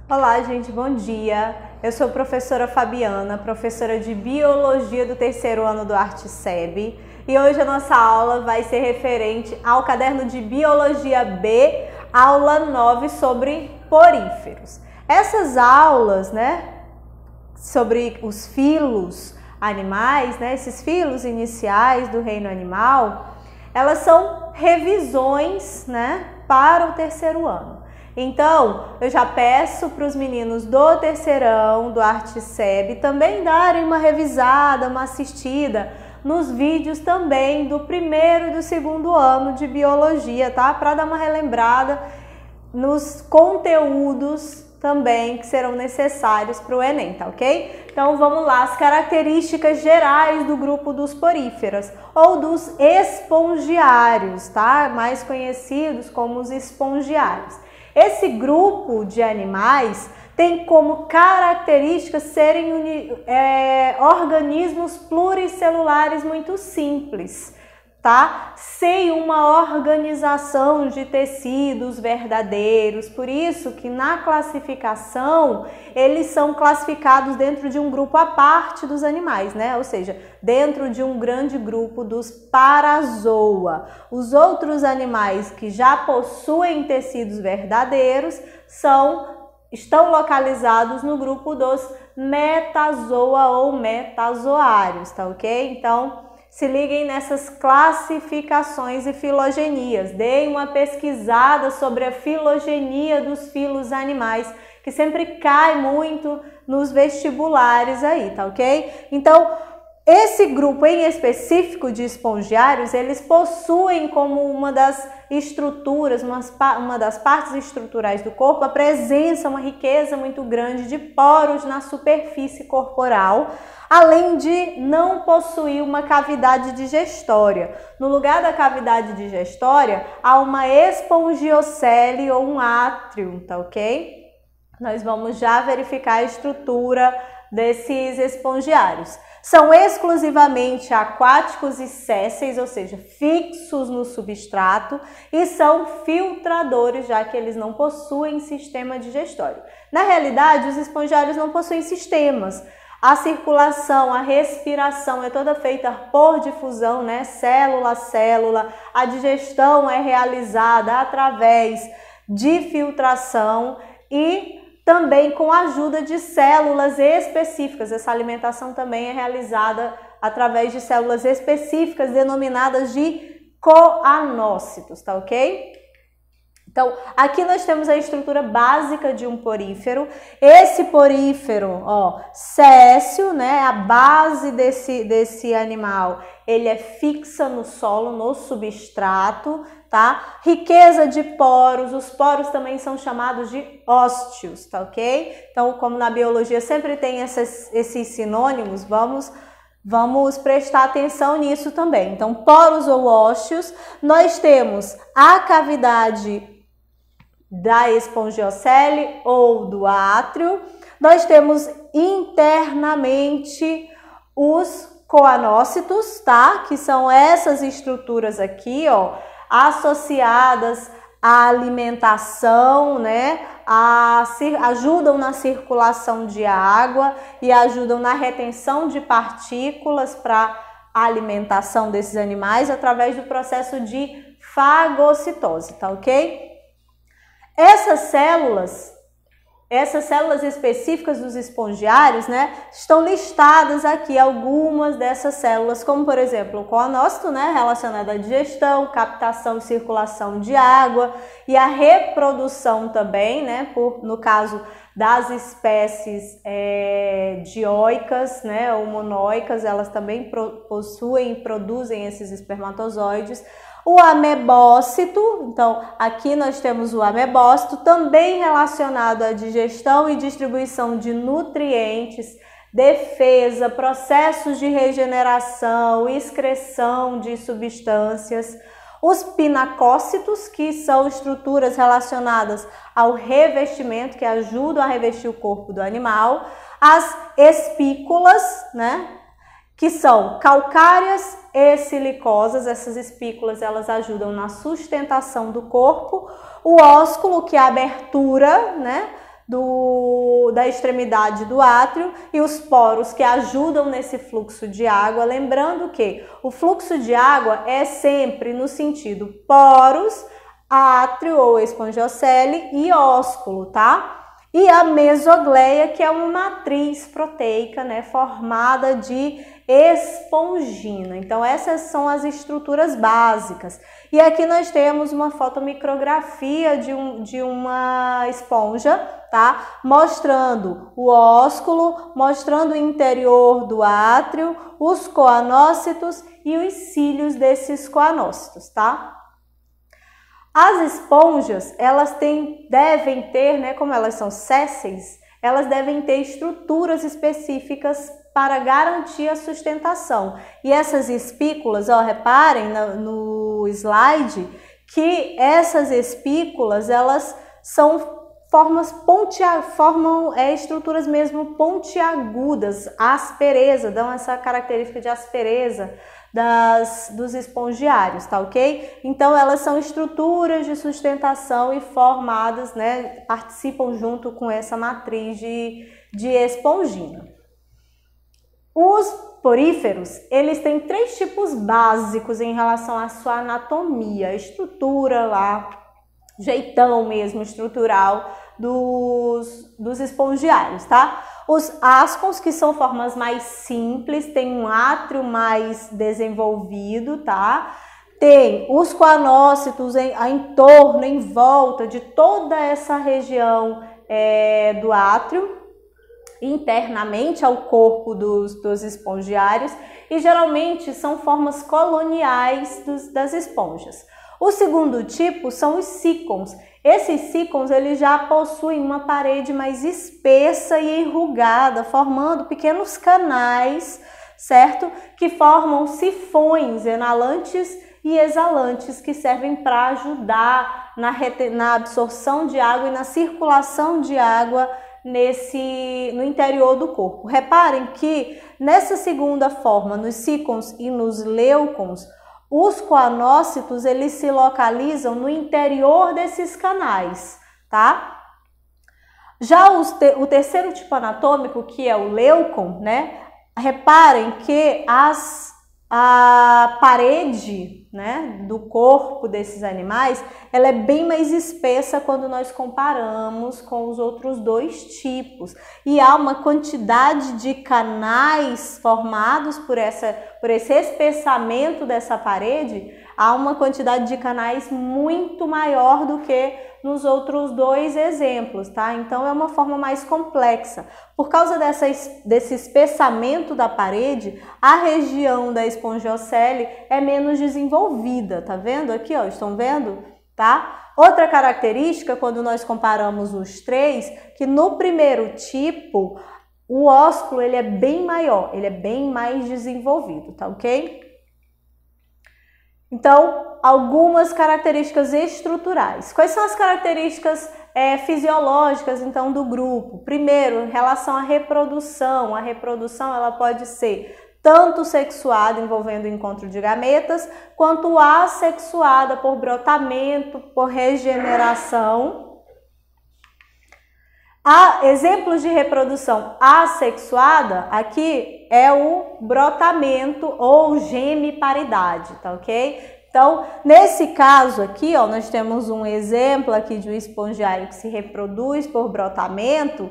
Olá, gente, bom dia. Eu sou a professora Fabiana, professora de Biologia do terceiro ano do ArteSeb, e hoje a nossa aula vai ser referente ao caderno de Biologia B, aula 9 sobre poríferos. Essas aulas, sobre os filos animais, esses filos iniciais do reino animal, elas são revisões, para o terceiro ano. Então, eu já peço para os meninos do terceirão, do ArteSeb, também darem uma revisada, uma assistida nos vídeos também do primeiro e do segundo ano de Biologia, tá? Para dar uma relembrada nos conteúdos também que serão necessários para o Enem, tá ok? Então, vamos lá, as características gerais do grupo dos poríferos, ou dos espongiários, tá? Mais conhecidos como os espongiários. Esse grupo de animais tem como características serem organismos pluricelulares muito simples, tá? Sem uma organização de tecidos verdadeiros. Por isso que na classificação eles são classificados dentro de um grupo à parte dos animais, Ou seja, dentro de um grande grupo dos Parazoa. Os outros animais que já possuem tecidos verdadeiros estão localizados no grupo dos Metazoa ou metazoários, tá ok? Então, se liguem nessas classificações e filogenias. Deem uma pesquisada sobre a filogenia dos filos animais, que sempre cai muito nos vestibulares aí, tá ok? Então, esse grupo em específico de espongiários, eles possuem como uma das estruturas, uma das partes estruturais do corpo, a presença, uma riqueza muito grande de poros na superfície corporal, além de não possuir uma cavidade digestória. No lugar da cavidade digestória, há uma espongiocele ou um átrio, tá ok? Nós vamos já verificar a estrutura desses espongiários. São exclusivamente aquáticos e sésseis, ou seja, fixos no substrato, e são filtradores, já que eles não possuem sistema digestório. Na realidade, os espongiários não possuem sistemas. A circulação, a respiração é toda feita por difusão, célula a célula. A digestão é realizada através de filtração e também com a ajuda de células específicas. Essa alimentação também é realizada através de células específicas denominadas de coanócitos, tá ok? Então, aqui nós temos a estrutura básica de um porífero. Esse porífero, céssio, a base desse animal, ele é fixa no solo, no substrato, tá? Riqueza de poros, os poros também são chamados de ósteos, tá ok? Então, como na biologia sempre tem esses sinônimos, vamos prestar atenção nisso também. Então, poros ou ósteos, nós temos a cavidade da espongiocele ou do átrio. Nós temos internamente os coanócitos, tá? Que são essas estruturas aqui, associadas à alimentação, ajudam na circulação de água e ajudam na retenção de partículas para a alimentação desses animais através do processo de fagocitose, tá ok? Essas células específicas dos espongiários, estão listadas aqui algumas dessas células, como por exemplo o coanócito, relacionado à digestão, captação e circulação de água e a reprodução também, no caso das espécies dioicas, ou monoicas, elas também possuem e produzem esses espermatozoides. O amebócito, então aqui nós temos o amebócito, também relacionado à digestão e distribuição de nutrientes, defesa, processos de regeneração, excreção de substâncias. Os pinacócitos, que são estruturas relacionadas ao revestimento, que ajudam a revestir o corpo do animal. As espículas, que são calcárias e silicosas. Essas espículas, elas ajudam na sustentação do corpo. O ósculo, que é a abertura, da extremidade do átrio e os poros que ajudam nesse fluxo de água. Lembrando que o fluxo de água é sempre no sentido poros, átrio ou espongiocele e ósculo, tá? E a mesogleia, que é uma matriz proteica, né, formada de espongina. Então, essas são as estruturas básicas. E aqui nós temos uma fotomicrografia de uma esponja, tá? Mostrando o ósculo, mostrando o interior do átrio, os coanócitos e os cílios desses coanócitos, tá? As esponjas, elas devem ter, né, como elas são sésseis, elas devem ter estruturas específicas para garantir a sustentação. E essas espículas, ó, reparem no slide que essas espículas, elas formam estruturas mesmo pontiagudas, aspereza, dão essa característica de aspereza dos espongiários, tá ok? Então, elas são estruturas de sustentação e formadas, né, participam junto com essa matriz de espongina. Os poríferos, eles têm 3 tipos básicos em relação à sua anatomia, a estrutura lá, jeitão mesmo estrutural dos espongiários, tá? Os ascons, que são formas mais simples, tem um átrio mais desenvolvido, tá? Tem os coanócitos em torno, em volta de toda essa região do átrio, internamente ao corpo dos espongiários, e geralmente são formas coloniais das esponjas. O segundo tipo são os sícons. Esses sícons, eles já possuem uma parede mais espessa e enrugada, formando pequenos canais, certo? Que formam sifões inalantes e exalantes, que servem para ajudar na absorção de água e na circulação de água no interior do corpo. Reparem que nessa segunda forma, nos sícons e nos leucons, os coanócitos, eles se localizam no interior desses canais, tá? Já o terceiro tipo anatômico, que é o leucon, né? Reparem que a parede, né, do corpo desses animais, ela é bem mais espessa quando nós comparamos com os outros 2 tipos. E há uma quantidade de canais formados por esse espessamento dessa parede, há uma quantidade de canais muito maior do que nos outros 2 exemplos, tá? Então, é uma forma mais complexa. Por causa desse espessamento da parede, a região da espongiocele é menos desenvolvida, tá vendo aqui, ó? Estão vendo? Tá? Outra característica, quando nós comparamos os 3, que no primeiro tipo, o ósculo, ele é bem maior, ele é bem mais desenvolvido, tá ok? Então, algumas características estruturais. Quais são as características fisiológicas, então, do grupo? Primeiro, em relação à reprodução. A reprodução, ela pode ser tanto sexuada, envolvendo o encontro de gametas, quanto assexuada, por brotamento, por regeneração. Exemplos de reprodução assexuada, aqui é o brotamento ou gemiparidade, tá ok? Então, nesse caso aqui, ó, nós temos um exemplo aqui de um espongiário que se reproduz por brotamento.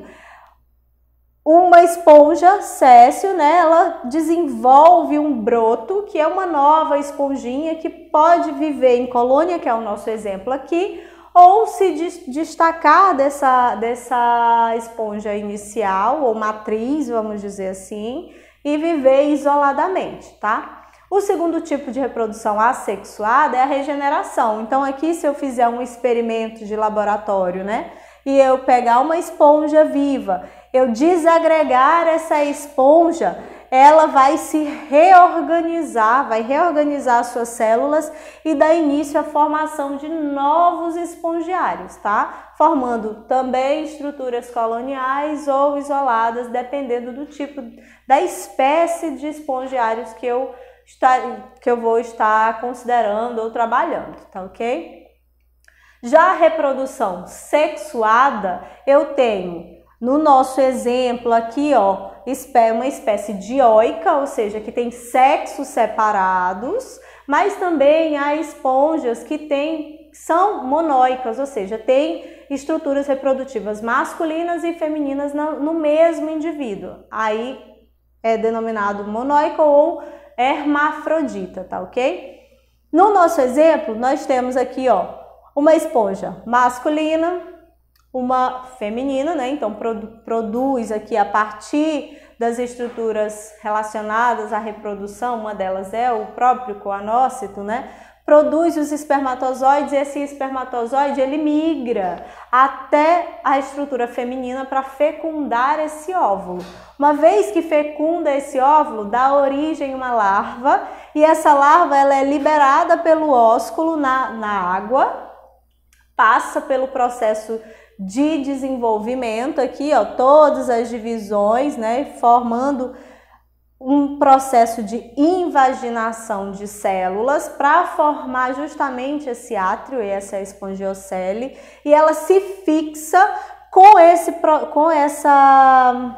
Uma esponja séssil, né, ela desenvolve um broto, que é uma nova esponjinha que pode viver em colônia, que é o nosso exemplo aqui, ou se destacar dessa esponja inicial, ou matriz, vamos dizer assim, e viver isoladamente, tá? O segundo tipo de reprodução assexuada é a regeneração. Então, aqui, se eu fizer um experimento de laboratório, né, e eu pegar uma esponja viva, eu desagregar essa esponja, ela vai se reorganizar, vai reorganizar as suas células e dar início à formação de novos espongiários, tá? Formando também estruturas coloniais ou isoladas, dependendo do tipo, da espécie de espongiários que eu vou estar considerando ou trabalhando, tá ok? Já a reprodução sexuada, eu tenho, no nosso exemplo aqui, ó, uma espécie dioica, ou seja, que tem sexos separados, mas também há esponjas que são monóicas, ou seja, tem estruturas reprodutivas masculinas e femininas no mesmo indivíduo. Aí é denominado monóico ou hermafrodita, tá ok? No nosso exemplo, nós temos aqui, ó, uma esponja masculina, uma feminina, né? Então produz aqui a partir das estruturas relacionadas à reprodução, uma delas é o próprio coanócito, né? Produz os espermatozoides e esse espermatozoide ele migra até a estrutura feminina para fecundar esse óvulo. Uma vez que fecunda esse óvulo, dá origem a uma larva e essa larva ela é liberada pelo ósculo na água, passa pelo processo de desenvolvimento aqui, ó, todas as divisões, né, formando um processo de invaginação de células para formar justamente esse átrio e essa espongiocele, e ela se fixa com essa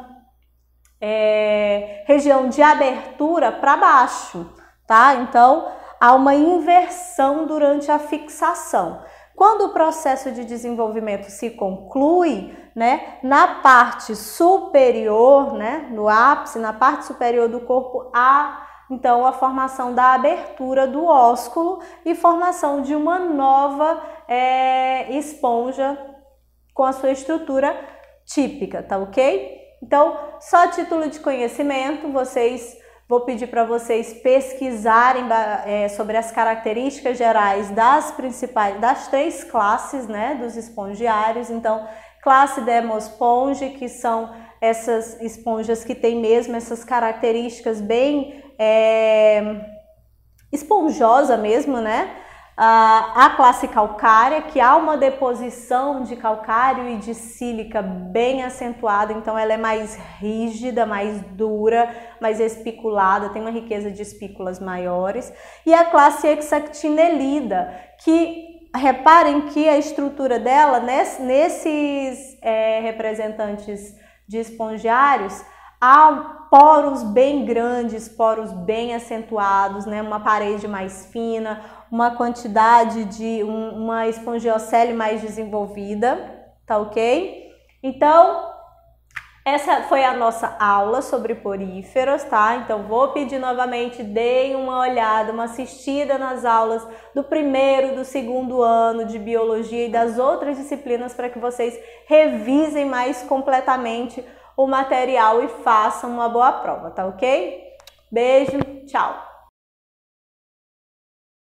região de abertura para baixo, tá? Então, há uma inversão durante a fixação. Quando o processo de desenvolvimento se conclui, né, na parte superior, né, no ápice, na parte superior do corpo, há então a formação da abertura do ósculo e formação de uma nova esponja com a sua estrutura típica, tá ok? Então, só a título de conhecimento, vou pedir para vocês pesquisarem sobre as características gerais das 3 classes, né, dos espongiários. Então, classe Demosponge, que são essas esponjas que têm mesmo essas características bem esponjosa mesmo, né? A classe calcária, que há uma deposição de calcário e de sílica bem acentuada, então ela é mais rígida, mais dura, mais espiculada, tem uma riqueza de espículas maiores. E a classe hexactinelida, que reparem que a estrutura dela, nesses representantes de espongiários, há poros bem grandes, poros bem acentuados, né? Uma parede mais fina, uma quantidade de uma espongiocele mais desenvolvida, tá ok? Então, essa foi a nossa aula sobre poríferos, tá? Então, vou pedir novamente, deem uma olhada, uma assistida nas aulas do 1º, do 2º ano de biologia e das outras disciplinas para que vocês revisem mais completamente o material e façam uma boa prova, tá ok? Beijo, tchau!